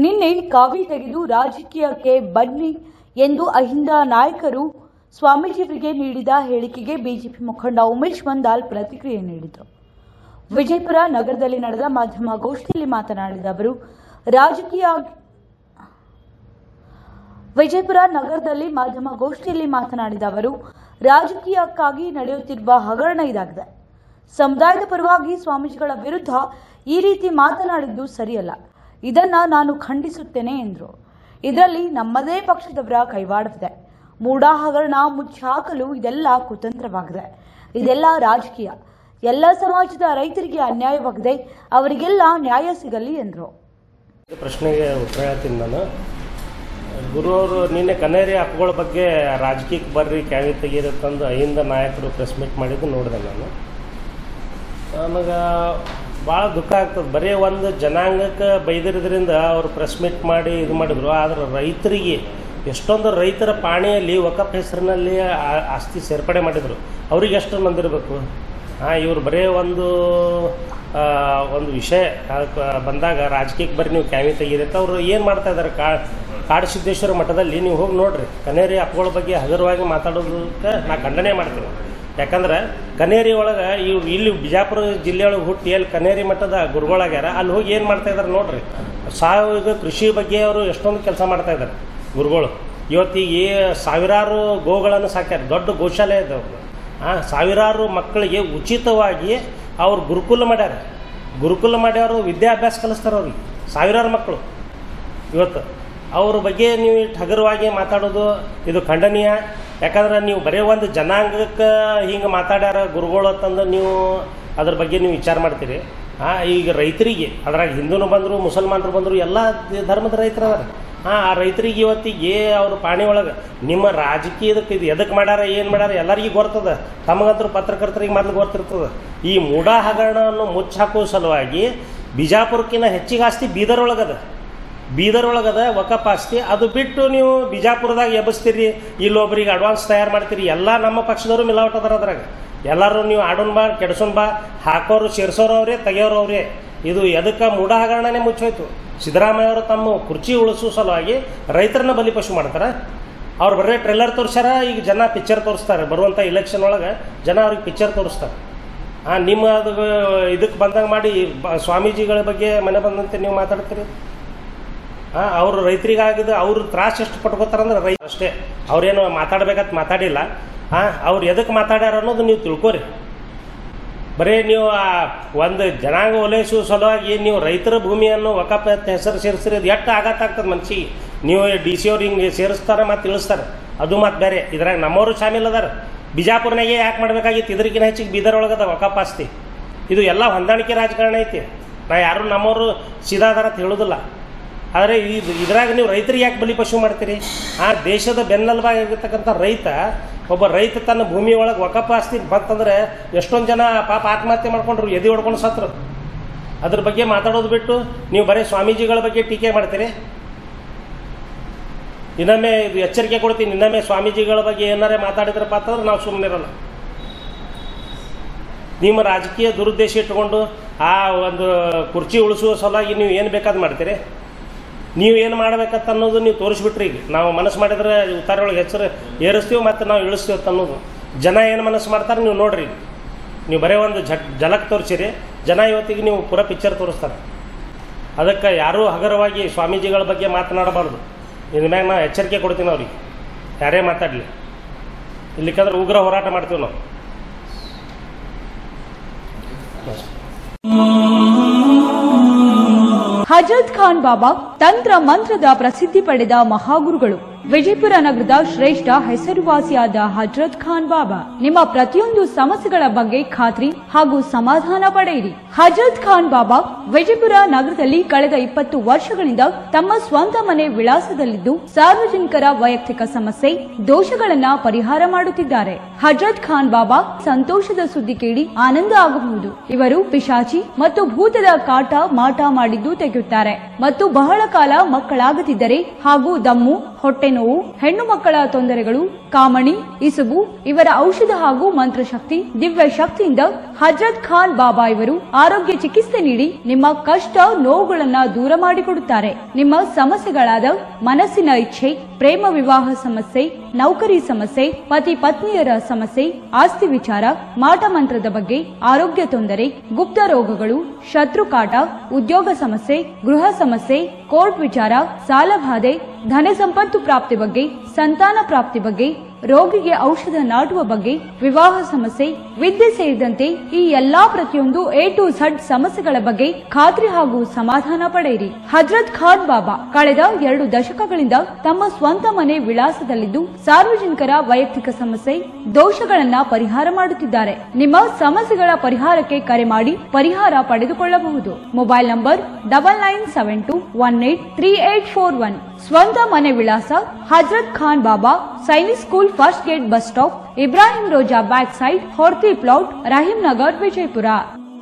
ನಿನ್ನೆ ಕಾವಿ ತೆಗೆದು ರಾಜಕೀಯಕ್ಕೆ ಬನ್ನಿ ಎಂದು ಅಹಿಂದ ನಾಯಕರು ಸ್ವಾಮೀಜಿಯವರಿಗೆ ನೀಡಿದ ಹೇಳಿಕೆಗೆ ಬಿಜೆಪಿ ಮುಖಂಡ ಉಮೇಶ್ ಬಂದಾಲ್ ಪ್ರತಿಕ್ರಿಯೆ ನೀಡಿದರು. ವಿಜಯಪುರ ನಗರದಲ್ಲಿ ನಡೆದ ಮಾಧ್ಯಮಗೋಷ್ಠಿಯಲ್ಲಿ ಮಾತನಾಡಿದ ಅವರು ರಾಜಕೀಯಕ್ಕಾಗಿ ನಡೆಯುತ್ತಿರುವ ಹಗರಣ ಇದಾಗಿದೆ. ಸಮುದಾಯದ ಪರವಾಗಿ ಸ್ವಾಮೀಜಿಗಳ ವಿರುದ್ಧ ಈ ರೀತಿ ಮಾತನಾಡಿದ್ದು ಸರಿಯಲ್ಲ. ಇದನ್ನ ನಾನು ಖಂಡಿಸುತ್ತೇನೆ ಎಂದರು. ಇದರಲ್ಲಿ ನಮ್ಮದೇ ಪಕ್ಷದವರ ಕೈವಾಡವಿದೆ. ಮೂಡ ಹಗರಣ ಮುಚ್ಚಾಕಲು ಇದೆಲ್ಲ ಕುತಂತ್ರವಾಗಿದೆ. ಇದೆಲ್ಲ ರಾಜಕೀಯ. ಎಲ್ಲ ಸಮಾಜದ ರೈತರಿಗೆ ಅನ್ಯಾಯವಾಗಿದೆ. ಅವರಿಗೆಲ್ಲ ನ್ಯಾಯ ಸಿಗಲಿ ಎಂದರು. ಪ್ರಶ್ನೆಗೆ ಉತ್ತರ ಹೇಳ್ತೀನಿ ನಾನು. ಗುರು ಅವರು ನಿನ್ನೆ ಕನೇರಿ ಹಕ್ಕುಗಳ ಬಗ್ಗೆ ರಾಜಕೀಯಕ್ಕೆ ಬರ್ರಿ ಕ್ಯಾವಿ ತೆಗೀರಿ ತಂದು ಅಹಿಂದ ನಾಯಕರು ಪ್ರೆಸ್ ಮೀಟ್ ಮಾಡಿದ್ದು ನೋಡಿದೆ ನಾನು. ನನಗೆ ಭಾಳ ದುಃಖ ಆಗ್ತದೆ. ಬರೀ ಒಂದು ಜನಾಂಗಕ್ಕೆ ಬೈದಿರೋದ್ರಿಂದ ಅವರು ಪ್ರೆಸ್ ಮೀಟ್ ಮಾಡಿ ಇದು ಮಾಡಿದ್ರು. ಆದರೆ ರೈತರಿಗೆ ಎಷ್ಟೊಂದು ರೈತರ ಪಾಣಿಯಲ್ಲಿ ವಕಫ್ ಹೆಸರಿನಲ್ಲಿ ಆಸ್ತಿ ಸೇರ್ಪಡೆ ಮಾಡಿದರು. ಅವ್ರಿಗೆ ಎಷ್ಟು ನಂದಿರಬೇಕು. ಇವರು ಬರೀ ಒಂದು ವಿಷಯ ಬಂದಾಗ ರಾಜಕೀಯಕ್ಕೆ ಬರ್ರಿ ನೀವು ಕ್ಯಾವಿ ತೆಗೀರಿ ಅಂತ ಅವರು ಏನು ಮಾಡ್ತಾ ಇದ್ದಾರೆ. ಕಾಡಸಿದ್ದೇಶ್ವರ ಮಠದಲ್ಲಿ ನೀವು ಹೋಗಿ ನೋಡ್ರಿ. ಕನೇರಿ ಹಕ್ಕುಗಳ ಬಗ್ಗೆ ಹಗುರವಾಗಿ ಮಾತಾಡೋದಕ್ಕೆ ನಾ ಖಂಡನೆ ಮಾಡ್ತೀನಿ. ಯಾಕಂದ್ರೆ ಕನೇರಿ ಒಳಗೆ ಇವ್ರು ಇಲ್ಲಿ ಬಿಜಾಪುರ ಜಿಲ್ಲೆಯೊಳಗೆ ಹುಟ್ಟಿ ಅಲ್ಲಿ ಕನೇರಿ ಮಠದ ಗುರುಗಳಾಗ್ಯಾರ. ಅಲ್ಲಿ ಹೋಗಿ ಏನು ಮಾಡ್ತಾ ಇದ್ದಾರೆ ನೋಡ್ರಿ. ಸಾವಯವ ಕೃಷಿ ಬಗ್ಗೆ ಅವರು ಎಷ್ಟೊಂದು ಕೆಲಸ ಮಾಡ್ತಾ ಇದ್ದಾರೆ ಗುರುಗಳು. ಇವತ್ತಿಗೆ ಸಾವಿರಾರು ಗೋಗಳನ್ನು ಸಾಕ್ಯಾರ. ದೊಡ್ಡ ಗೋಶಾಲೆ ಇದ್ದವ್ರು. ಸಾವಿರಾರು ಮಕ್ಕಳಿಗೆ ಉಚಿತವಾಗಿ ಅವ್ರು ಗುರುಕುಲ ಮಾಡ್ಯಾರು. ವಿದ್ಯಾಭ್ಯಾಸ ಕಲಿಸ್ತಾರೆ ಅವ್ರಿಗೆ ಸಾವಿರಾರು ಮಕ್ಕಳು. ಇವತ್ತು ಅವ್ರ ಬಗ್ಗೆ ನೀವು ಹಗುರವಾಗಿ ಮಾತಾಡೋದು ಇದು ಖಂಡನೀಯ. ಯಾಕಂದ್ರೆ ನೀವು ಬರೀ ಒಂದು ಜನಾಂಗಕ್ಕೆ ಹಿಂಗೆ ಮಾತಾಡ್ಯಾರ ಗುರುಗಳು ಅಂತಂದು ನೀವು ಅದ್ರ ಬಗ್ಗೆ ನೀವು ವಿಚಾರ ಮಾಡ್ತೀರಿ. ಈಗ ರೈತರಿಗೆ ಅದ್ರಾಗ ಹಿಂದೂನು ಬಂದರು, ಮುಸಲ್ಮಾನರು ಬಂದರು, ಎಲ್ಲ ಧರ್ಮದ ರೈತರು ಅದಾರ. ಆ ರೈತರಿಗೆ ಇವತ್ತಿಗೆ ಅವ್ರ ಪಾಣಿ ಒಳಗೆ ನಿಮ್ಮ ರಾಜಕೀಯದಕ್ಕೆ ಇದು ಎದಕ್ಕೆ ಮಾಡ್ಯಾರ ಏನು ಮಾಡ್ಯಾರ ಎಲ್ಲರಿಗೂ ಗೊತ್ತದ. ತಮಗಂತರೂ ಪತ್ರಕರ್ತರಿಗೆ ಮೊದಲು ಗೊತ್ತಿರ್ತದೆ. ಈ ಮೂಡ ಹಗರಣವನ್ನು ಮುಚ್ಚಾಕೋ ಸಲುವಾಗಿ ಬಿಜಾಪುರಕ್ಕಿಂತ ಹೆಚ್ಚಿಗೆ ಆಸ್ತಿ ಬೀದರ್ ಒಳಗದ ವಕಫ್ ಆಸ್ತಿ. ಅದು ಬಿಟ್ಟು ನೀವು ಬಿಜಾಪುರದಾಗ ಎಬ್ಬಿಸ್ತೀರಿ, ಇಲ್ಲೊಬ್ಬರಿಗೆ ಅಡ್ವಾನ್ಸ್ ತಯಾರು ಮಾಡ್ತೀರಿ. ಎಲ್ಲ ನಮ್ಮ ಪಕ್ಷದವರು ಮಿಲಾವಟ್ ಅದಾರ. ಅದ್ರಾಗ ಎಲ್ಲರೂ ನೀವು ಆಡೋನ್ ಬಾ ಕೆಡ್ಸೋನ್ ಬಾ ಹಾಕೋರು ಸೇರ್ಸೋರು ಅವರೇ, ತೆಗೆಯೋರು ಅವರೇ. ಇದು ಎದಕ್ಕೆ ಮೂಡ ಹಗರಣನೇ ಮುಚ್ಚೋಯ್ತು. ಸಿದ್ದರಾಮಯ್ಯ ಅವರು ತಮ್ಮ ಕುರ್ಚಿ ಉಳಿಸೋ ಸಲುವಾಗಿ ರೈತರನ್ನ ಬಲಿಪಶು ಮಾಡ್ತಾರೆ. ಅವ್ರು ಬರೀ ಟ್ರೇಲರ್ ತೋರಿಸ್ಯಾರ. ಈಗ ಜನ ಪಿಕ್ಚರ್ ತೋರಿಸ್ತಾರೆ. ಬರುವಂಥ ಇಲೆಕ್ಷನ್ ಒಳಗೆ ಜನ ಅವ್ರಿಗೆ ಪಿಕ್ಚರ್ ತೋರಿಸ್ತಾರೆ. ನಿಮ್ಮ ಅದು ಇದಕ್ಕೆ ಬಂದಂಗೆ ಮಾಡಿ ಸ್ವಾಮೀಜಿಗಳ ಬಗ್ಗೆ ಮನೆ ಬಂದಂತೆ ನೀವು ಮಾತಾಡ್ತೀರಿ. ಅವರು ರೈತರಿಗಾಗಿದ್ದು ಅವ್ರ ತ್ರಾಸ ಎಷ್ಟು ಪಟ್ಕೋತಾರಂದ್ರೆ ರೈತ ಅಷ್ಟೇ. ಅವ್ರೇನು ಮಾತಾಡ್ಬೇಕಂತ ಮಾತಾಡಿಲ್ಲ. ಅವ್ರು ಎದಕ್ಕೆ ಮಾತಾಡ್ಯಾರ ಅನ್ನೋದು ನೀವು ತಿಳ್ಕೊರಿ. ಬರೀ ನೀವು ಒಂದು ಜನಾಂಗ ಓಲೈಸುವ ಸಲುವಾಗಿ ನೀವು ರೈತರ ಭೂಮಿಯನ್ನು ವಕಫ್ ಹೆಸರು ಸೇರಿಸಿರೋದು ಎಷ್ಟು ಆಘಾತ ಆಗ್ತದೆ ಮನ್ಸಿಗೆ. ನೀವು DC ಅವ್ರು ಹಿಂಗೆ ಸೇರಿಸ್ತಾರೆ ಮತ್ತು ತಿಳಿಸ್ತಾರೆ, ಅದು ಮತ್ತು ಬೇರೆ. ಇದ್ರಾಗ ನಮ್ಮವರು ಶಾಮಿಲ್ ಅದಾರ. ಬಿಜಾಪುರನಾಗೆ ಯಾಕೆ ಮಾಡಬೇಕಾಗಿತ್ತು? ಇದಕ್ಕಿಂತ ಹೆಚ್ಚಿಗೆ ಬೀದರ್ ಒಳಗದ ವಕಫ್ ಆಸ್ತಿ. ಇದು ಎಲ್ಲ ಹೊಂದಾಣಿಕೆ ರಾಜಕಾರಣ ಐತಿ. ನಾ ಯಾರು ನಮ್ಮವರು ಸೀದಾ ಅದಾರ ಅಂತ ಹೇಳೋದಿಲ್ಲ. ಆದರೆ ಇದ್ರಾಗ ನೀವು ರೈತರಿಗೆ ಯಾಕೆ ಬಲಿಪಶು ಮಾಡ್ತೀರಿ? ದೇಶದ ಬೆನ್ನೆಲುಬಾಗಿರ್ತಕ್ಕಂಥ ಒಬ್ಬ ರೈತ ತನ್ನ ಭೂಮಿ ಒಳಗೆ ವಕಫ್ ಆಸ್ತಿ ಬಂತಂದ್ರೆ ಎಷ್ಟೊಂದು ಜನ ಪಾಪ ಆತ್ಮಹತ್ಯೆ ಮಾಡ್ಕೊಂಡ್ರು, ಎದೆ ಹೊಡ್ಕೊಂಡು ಸತ್ರು. ಅದ್ರ ಬಗ್ಗೆ ಮಾತಾಡೋದು ಬಿಟ್ಟು ನೀವು ಬರೀ ಸ್ವಾಮೀಜಿಗಳ ಬಗ್ಗೆ ಟೀಕೆ ಮಾಡ್ತೀರಿ. ಇನ್ನೊಮ್ಮೆ ಇದು ಎಚ್ಚರಿಕೆ ಕೊಡ್ತೀನಿ. ಇನ್ನೊಮ್ಮೆ ಸ್ವಾಮೀಜಿಗಳ ಬಗ್ಗೆ ಏನಾರೇ ಮಾತಾಡಿದ್ರಪ್ಪ ಅಂತಂದ್ರೆ ನಾವು ಸುಮ್ಮನಿರಲ್ಲ. ನಿಮ್ಮ ರಾಜಕೀಯ ದುರುದ್ದೇಶ ಇಟ್ಕೊಂಡು ಒಂದು ಕುರ್ಚಿ ಉಳಿಸುವ ಸಲುವಾಗಿ ನೀವು ಏನು ಬೇಕಾದ್ ಮಾಡ್ತೀರಿ. ನೀವು ಏನು ಮಾಡ್ಬೇಕಂತ ಅನ್ನೋದು ನೀವು ತೋರಿಸ್ಬಿಟ್ರಿ. ಈಗ ನಾವು ಮನಸ್ಸು ಮಾಡಿದ್ರೆ ಉತ್ತಾರೊಳಗೆ ಹೆಸರು ಏರಿಸ್ತೀವಿ ಮತ್ತು ನಾವು ಇಳಿಸ್ತೀವಿ ಅಂತ ಅನ್ನೋದು. ಜನ ಏನು ಮನಸ್ಸು ಮಾಡ್ತಾರೆ ನೀವು ನೋಡ್ರಿ. ನೀವು ಬರೀ ಒಂದು ಜಲಕ್ ತೋರಿಸಿರಿ, ಜನ ಇವತ್ತಿಗೆ ನೀವು ಪೂರ ಪಿಕ್ಚರ್ ತೋರಿಸ್ತಾರೆ. ಅದಕ್ಕೆ ಯಾರೂ ಹಗುರವಾಗಿ ಸ್ವಾಮೀಜಿಗಳ ಬಗ್ಗೆ ಮಾತನಾಡಬಾರ್ದು. ಇದ್ರ ಮ್ಯಾಗ ನಾವು ಎಚ್ಚರಿಕೆ ಕೊಡ್ತೀವಿ ಅವ್ರಿಗೆ. ಯಾರೇ ಮಾತಾಡಲಿ, ಇಲ್ಲಿಕ್ಕಂದ್ರೆ ಉಗ್ರ ಹೋರಾಟ ಮಾಡ್ತೀವಿ ನಾವು. ಹಜರತ್ ಖಾನ್ ಬಾಬಾ ತಂತ್ರ ಮಂತ್ರದ ಪ್ರಸಿದ್ಧಿ ಪಡೆದ ಮಹಾಗುರುಗಳು. ವಿಜಯಪುರ ನಗರದ ಶ್ರೇಷ್ಠ ಹೆಸರುವಾಸಿಯಾದ ಹಜರತ್ ಖಾನ್ ಬಾಬಾ ನಿಮ್ಮ ಪ್ರತಿಯೊಂದು ಸಮಸ್ಯೆಗಳ ಬಗ್ಗೆ ಖಾತ್ರಿ ಹಾಗೂ ಸಮಾಧಾನ ಪಡೆಯಿರಿ. ಹಜರತ್ ಖಾನ್ ಬಾಬಾ ವಿಜಯಪುರ ನಗರದಲ್ಲಿ ಕಳೆದ 20 ವರ್ಷಗಳಿಂದ ತಮ್ಮ ಸ್ವಂತ ಮನೆ ವಿಳಾಸದಲ್ಲಿದ್ದು ಸಾರ್ವಜನಿಕರ ವೈಯಕ್ತಿಕ ಸಮಸ್ಯೆ ದೋಷಗಳನ್ನ ಪರಿಹಾರ ಮಾಡುತ್ತಿದ್ದಾರೆ. ಹಜರತ್ ಖಾನ್ ಬಾಬಾ ಸಂತೋಷದ ಸುದ್ದಿ ಕೇಳಿ ಆನಂದ ಆಗಬಹುದು. ಇವರು ಪಿಶಾಚಿ ಮತ್ತು ಭೂತದ ಕಾಟ ಮಾಟ ಮಾಡಿದ್ದು ತೆಗೆಯುತ್ತಾರೆ ಮತ್ತು ಬಹಳ ಕಾಲ ಮಕ್ಕಳಾಗದಿದ್ದರೆ ಹಾಗೂ ದಮ್ಮು, ಹೊಟ್ಟೆ ನೋವು, ಹೆಣ್ಣು ಮಕ್ಕಳ ತೊಂದರೆಗಳು, ಕಾಮಣಿ, ಇಸುಬು ಇವರ ಔಷಧ ಹಾಗೂ ಮಂತ್ರಶಕ್ತಿ, ದಿವ್ಯ ಶಕ್ತಿಯಿಂದ ಹಜರತ್ ಖಾನ್ ಬಾಬಾ ಇವರು ಆರೋಗ್ಯ ಚಿಕಿತ್ಸೆ ನೀಡಿ ನಿಮ್ಮ ಕಷ್ಟ ನೋವುಗಳನ್ನ ದೂರ ಮಾಡಿಕೊಡುತ್ತಾರೆ. ನಿಮ್ಮ ಸಮಸ್ಯೆಗಳಾದ ಮನಸ್ಸಿನ ಇಚ್ಛೆ, ಪ್ರೇಮ ವಿವಾಹ ಸಮಸ್ಯೆ, ನೌಕರಿ ಸಮಸ್ಯೆ, ಪತಿ ಪತ್ನಿಯರ ಸಮಸ್ಯೆ, ಆಸ್ತಿ ವಿಚಾರ, ಮಾಟ ಮಂತ್ರದ ಬಗ್ಗೆ, ಆರೋಗ್ಯ ತೊಂದರೆ, ಗುಪ್ತ ರೋಗಗಳು, ಶತ್ರುಕಾಟ, ಉದ್ಯೋಗ ಸಮಸ್ಯೆ, ಗೃಹ ಸಮಸ್ಯೆ, ಕೋರ್ಟ್ ವಿಚಾರ, ಸಾಲಬಾಧೆ, ಧನ ಸಂಪತ್ತು ಪ್ರಾಪ್ತಿ ಬಗ್ಗೆ, ಸಂತಾನ ಪ್ರಾಪ್ತಿ ಬಗ್ಗೆ, ರೋಗಿಗೆ ಔಷಧ ನಾಟುವ ಬಗ್ಗೆ, ವಿವಾಹ ಸಮಸ್ಯೆ, ವಿದ್ಯೆ ಸೇರಿದಂತೆ ಈ ಎಲ್ಲಾ ಪ್ರತಿಯೊಂದು A to Z ಸಮಸ್ಯೆಗಳ ಬಗ್ಗೆ ಖಾತ್ರಿ ಹಾಗೂ ಸಮಾಧಾನ ಪಡೆಯಿರಿ. ಹಜರತ್ ಖಾನ್ ಬಾಬಾ ಕಳೆದ 2 ದಶಕಗಳಿಂದ ತಮ್ಮ ಸ್ವಂತ ಮನೆ ವಿಳಾಸದಲ್ಲಿದ್ದು ಸಾರ್ವಜನಿಕರ ವೈಯಕ್ತಿಕ ಸಮಸ್ಯೆ, ದೋಷಗಳನ್ನ ಪರಿಹಾರ ಮಾಡುತ್ತಿದ್ದಾರೆ. ನಿಮ್ಮ ಸಮಸ್ಯೆಗಳ ಪರಿಹಾರಕ್ಕೆ ಕರೆ ಮಾಡಿ ಪರಿಹಾರ ಪಡೆದುಕೊಳ್ಳಬಹುದು. Mobile number 9972183841. ಸ್ವಂತ ಮನೆ ವಿಳಾಸ Hazrat Khan Baba, Sainik school, first gate, bus stop, Ibrahim Roza back side, Horti plot, Rahim Nagar, Vijayapura.